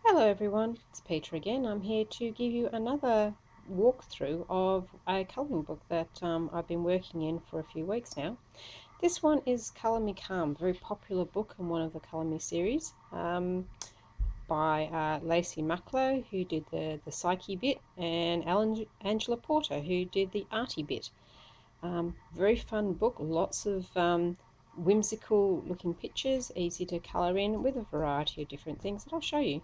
Hello everyone, it's Peter again. I'm here to give you another walkthrough of a colouring book that I've been working in for a few weeks now. This one is Colour Me Calm, a very popular book in one of the Colour Me series by Lacey Mucklow, who did the Psyche bit, and Angela Porter, who did the Arty bit. Very fun book, lots of whimsical looking pictures, easy to colour in with a variety of different things that I'll show you.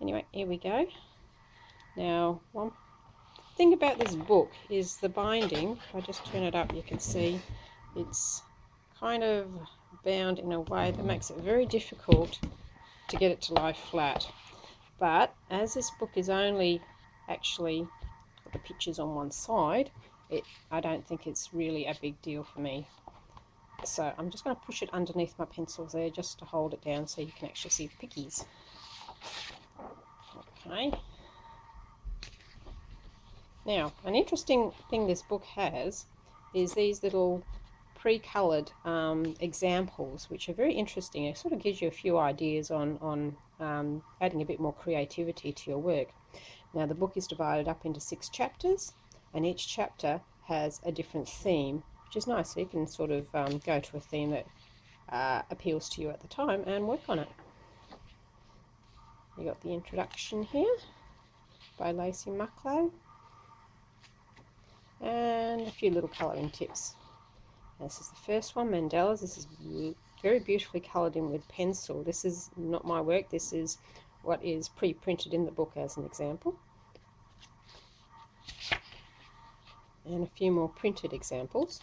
Anyway, here we go. Now, one thing about this book is the binding. If I just turn it up, you can see it's kind of bound in a way that makes it very difficult to get it to lie flat. But as this book is only actually got the pictures on one side, I don't think it's really a big deal for me. So I'm just going to push it underneath my pencils there just to hold it down so you can actually see the pickies. Okay. Now, an interesting thing this book has is these little pre-coloured examples, which are very interesting. It sort of gives you a few ideas on adding a bit more creativity to your work. Now, the book is divided up into 6 chapters, and each chapter has a different theme, which is nice. So you can sort of go to a theme that appeals to you at the time and work on it. You got the introduction here by Lacey Mucklow, and a few little colouring tips. This is the first one, Mandalas. This is very beautifully coloured in with pencil. This is not my work, this is what is pre-printed in the book as an example. And a few more printed examples.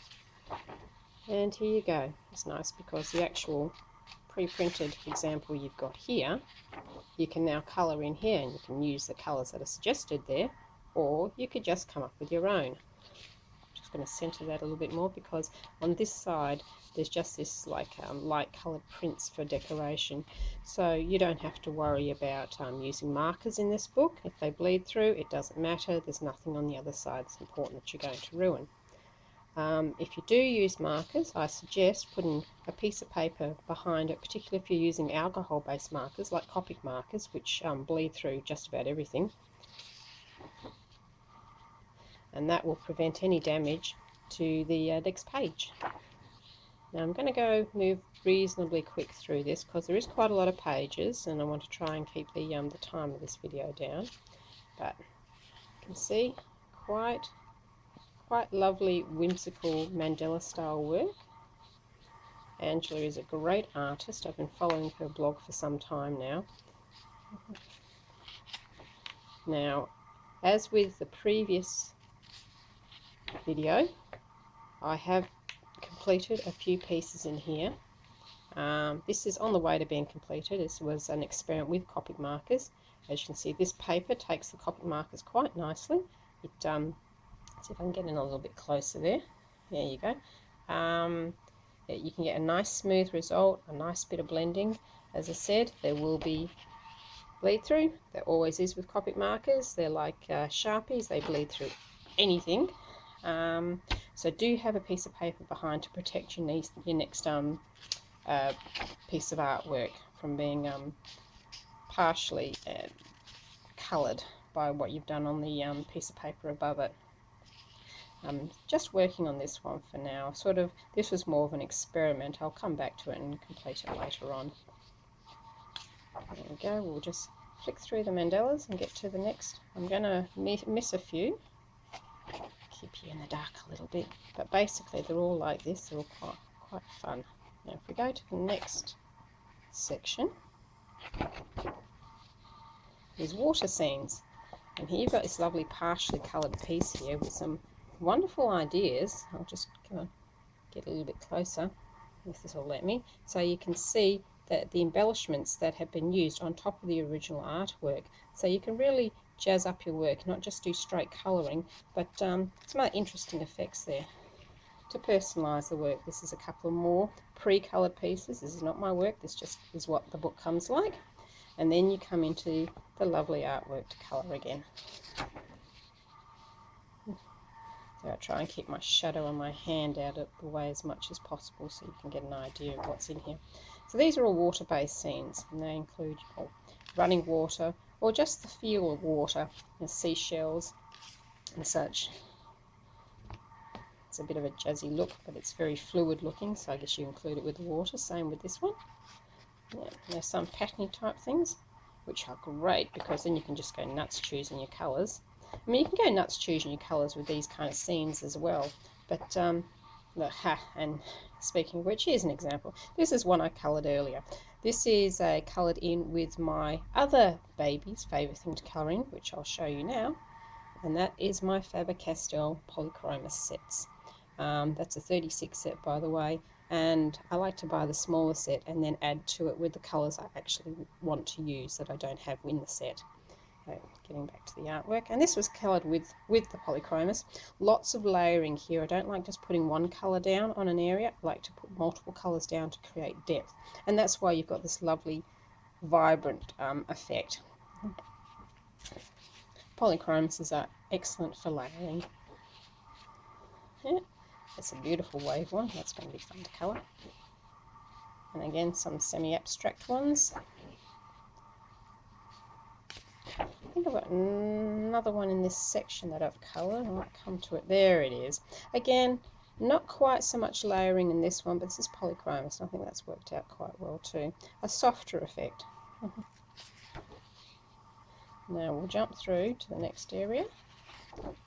And here you go. It's nice because the actual pre-printed example you've got here, you can now colour in here, and you can use the colours that are suggested there, or you could just come up with your own. Just going to center that a little bit more because on this side there's just this like light colored prints for decoration, so you don't have to worry about using markers in this book. If they bleed through, it doesn't matter. There's nothing on the other side that's important that you're going to ruin. If you do use markers, I suggest putting a piece of paper behind it, particularly if you're using alcohol based markers like Copic markers, which bleed through just about everything, and that will prevent any damage to the next page. Now I'm going to move reasonably quick through this because there is quite a lot of pages, and I want to try and keep the time of this video down. But you can see quite lovely whimsical mandala style work. Angela is a great artist. I've been following her blog for some time now. Now, as with the previous video, I have completed a few pieces in here. This is on the way to being completed. This was an experiment with Copic markers. As you can see, this paper takes the Copic markers quite nicely. It see if I can get in a little bit closer there. There you go. You can get a nice smooth result, a nice bit of blending. As I said, there will be bleed through. There always is with Copic markers. They're like Sharpies. They bleed through anything. So do have a piece of paper behind to protect your next piece of artwork from being partially coloured by what you've done on the piece of paper above it. I'm just working on this one for now. This was more of an experiment. I'll come back to it and complete it later on. There we go. We'll just flick through the mandalas and get to the next. I'm going to miss a few. Keep you in the dark a little bit, but basically they're all like this. They're all quite fun. Now if we go to the next section, there's water scenes, and here you've got this lovely partially coloured piece here with some wonderful ideas. I'll just get a little bit closer if this will let me, so you can see that the embellishments that have been used on top of the original artwork, so you can really jazz up your work, not just do straight colouring, but some other interesting effects there to personalise the work. This is a couple of more pre-coloured pieces. This is not my work, this just is what the book comes like, and then you come into the lovely artwork to colour again. So I try and keep my shadow on my hand out of the way as much as possible so you can get an idea of what's in here. So these are all water-based scenes, and they include running water, or just the feel of water, the seashells and such. It's a bit of a jazzy look, but it's very fluid looking, so I guess you include it with the water. Same with this one. Yeah, there's some patterny type things, which are great because then you can just go nuts choosing your colours. I mean, you can go nuts choosing your colours with these kind of scenes as well. But, and speaking of which, here's an example. This is one I coloured earlier. This is coloured in with my other baby's favourite thing to colour in, which I'll show you now. And that is my Faber-Castell Polychromos sets. That's a 36 set, by the way, and I like to buy the smaller set and then add to it with the colours I actually want to use that I don't have in the set. Getting back to the artwork, and this was coloured with the Polychromos. Lots of layering here. I don't like just putting one colour down on an area. I like to put multiple colours down to create depth, and that's why you've got this lovely vibrant effect. Polychromos are excellent for layering. Yeah. It's a beautiful wave one, that's going to be fun to colour. And again, some semi-abstract ones. I think I've got another one in this section that I've coloured. I might come to it. There it is. Again, not quite so much layering in this one, but this is Polychromos, and I think that's worked out quite well too. A softer effect. Now we'll jump through to the next area.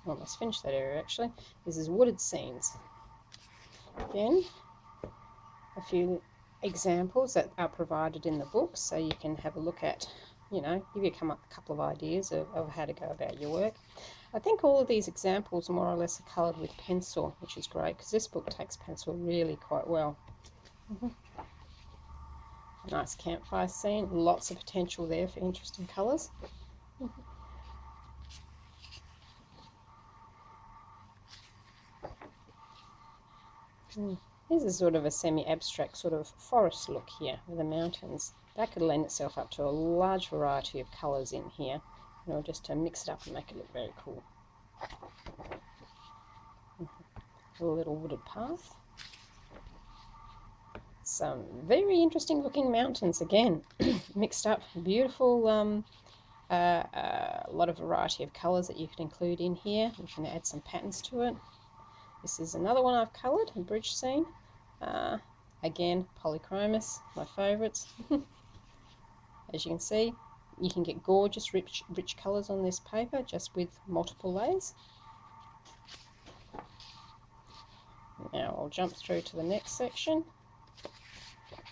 Almost finished that area actually. This is wooded scenes. Again, a few examples that are provided in the book, so you can have a look at, you know, give you a couple of ideas of how to go about your work. I think all of these examples more or less are coloured with pencil, which is great because this book takes pencil really quite well. A nice campfire scene, lots of potential there for interesting colours. This is sort of a semi-abstract sort of forest look here with the mountains. That could lend itself up to a large variety of colours in here, you know, just to mix it up and make it look very cool. A little wooded path. Some very interesting looking mountains again, mixed up, beautiful, a lot of variety of colours that you can include in here. You can add some patterns to it. This is another one I've coloured, a bridge scene. Again, Polychromos, my favourites. As you can see, you can get gorgeous, rich colours on this paper just with multiple layers. Now I'll jump through to the next section,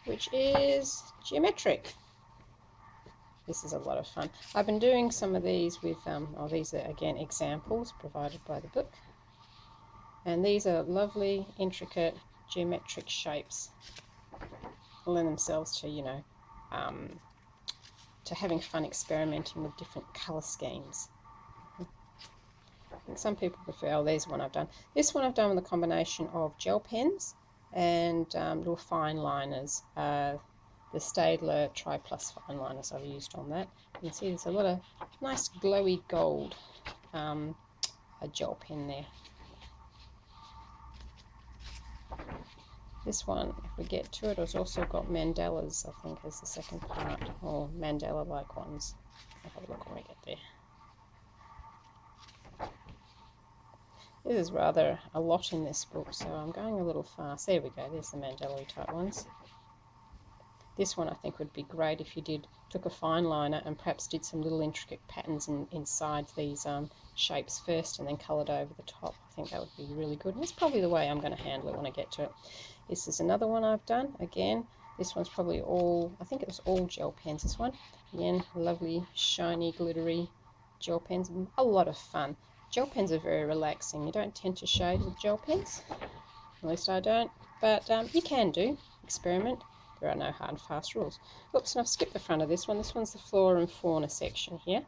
which is geometric. This is a lot of fun. I've been doing some of these with, these are again examples provided by the book. And these are lovely, intricate, geometric shapes. Lend themselves to, you know, to having fun experimenting with different colour schemes. I think some people prefer, oh, there's one I've done. This one I've done with a combination of gel pens and little fine liners. The Staedtler Tri Plus fine liners I've used on that. You can see there's a lot of nice glowy gold a gel pen there. This one, if we get to it, has also got mandalas, I think, as the second part, or mandala-like ones. I'll have a look when we get there. This is rather a lot in this book, so I'm going a little fast. There we go, there's the mandala type ones. This one I think would be great if you took a fine liner and perhaps did some little intricate patterns inside these shapes first and then coloured over the top. I think that would be really good. And that's probably the way I'm going to handle it when I get to it. This is another one I've done. Again, this one's probably all, I think it was all gel pens, this one. Again, lovely, shiny, glittery gel pens. A lot of fun. Gel pens are very relaxing. You don't tend to shade with gel pens. At least I don't. But you can do. Experiment. There are no hard and fast rules. Oops, and I've skipped the front of this one. This one's the flora and fauna section here.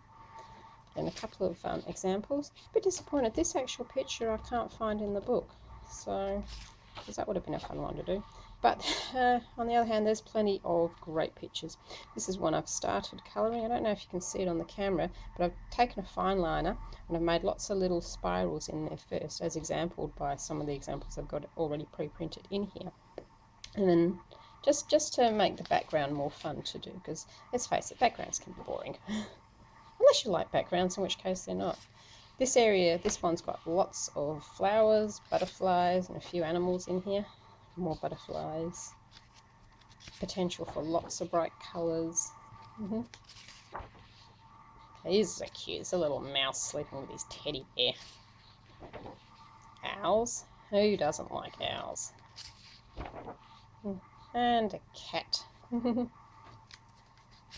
And a couple of examples. A bit disappointed. This actual picture I can't find in the book. So, because that would have been a fun one to do. But on the other hand, there's plenty of great pictures. This is one I've started colouring. I don't know if you can see it on the camera, but I've taken a fine liner and I've made lots of little spirals in there first, as exampled by some of the examples I've got already pre-printed in here. And then just to make the background more fun to do, because let's face it, backgrounds can be boring. unless you like backgrounds, in which case they're not. This area, this one's got lots of flowers, butterflies, and a few animals in here. More butterflies. Potential for lots of bright colours. These are cute. It's a little mouse sleeping with his teddy bear. Owls. Who doesn't like owls? And a cat. And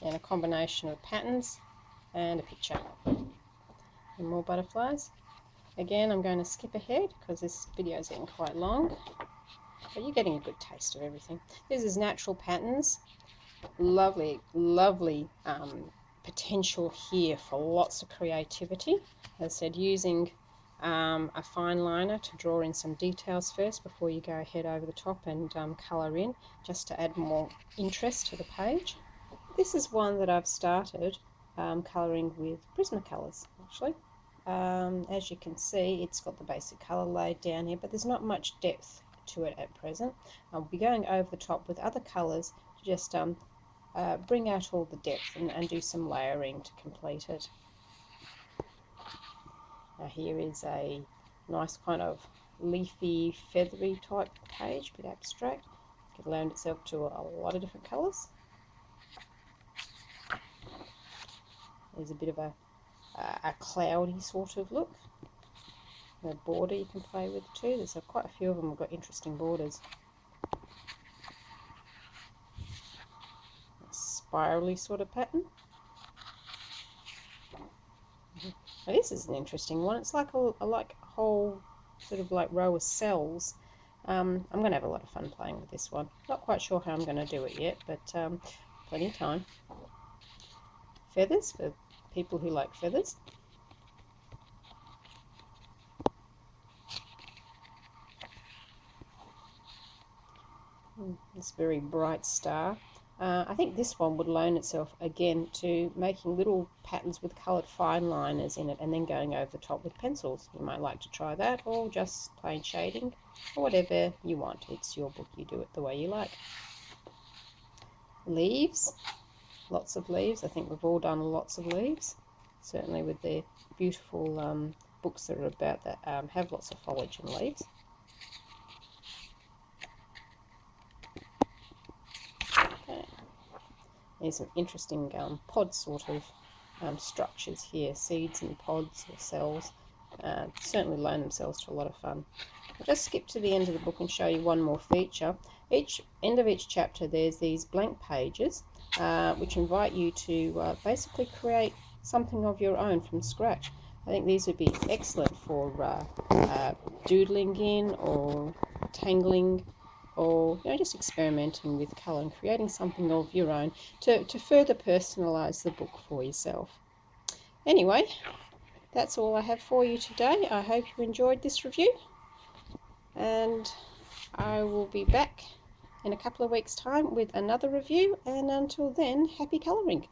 a combination of patterns and a picture. And more butterflies. Again, I'm going to skip ahead because this video is getting quite long. But you're getting a good taste of everything. This is natural patterns. Lovely, lovely potential here for lots of creativity. As I said, using a fine liner to draw in some details first before you go ahead over the top and colour in, just to add more interest to the page. This is one that I've started colouring with Prismacolors, actually. As you can see, it's got the basic colour laid down here, but there's not much depth to it at present. I'll be going over the top with other colours to just bring out all the depth and do some layering to complete it. Now here is a nice kind of leafy, feathery type page, a bit abstract. It can lend itself to a lot of different colours. There's a bit of a cloudy sort of look. The border you can play with too. There's quite a few of them have got interesting borders. A spirally sort of pattern. Now this is an interesting one. It's like a whole sort of like row of cells. I'm going to have a lot of fun playing with this one. Not quite sure how I'm going to do it yet, but plenty of time. Feathers for people who like feathers. This very bright star. I think this one would loan itself again to making little patterns with coloured fine liners in it and then going over the top with pencils. You might like to try that, or just plain shading, or whatever you want. It's your book, you do it the way you like. Leaves, lots of leaves. I think we've all done lots of leaves, certainly with the beautiful books that are about that have lots of foliage and leaves. There's some interesting pod sort of structures here, seeds and pods or cells. Certainly loan themselves to a lot of fun. I'll just skip to the end of the book and show you one more feature. End of each chapter there's these blank pages which invite you to basically create something of your own from scratch. I think these would be excellent for doodling in or tangling, or just experimenting with colour and creating something of your own to further personalise the book for yourself. Anyway, that's all I have for you today. I hope you enjoyed this review, and I will be back in a couple of weeks' time with another review, and until then, happy colouring.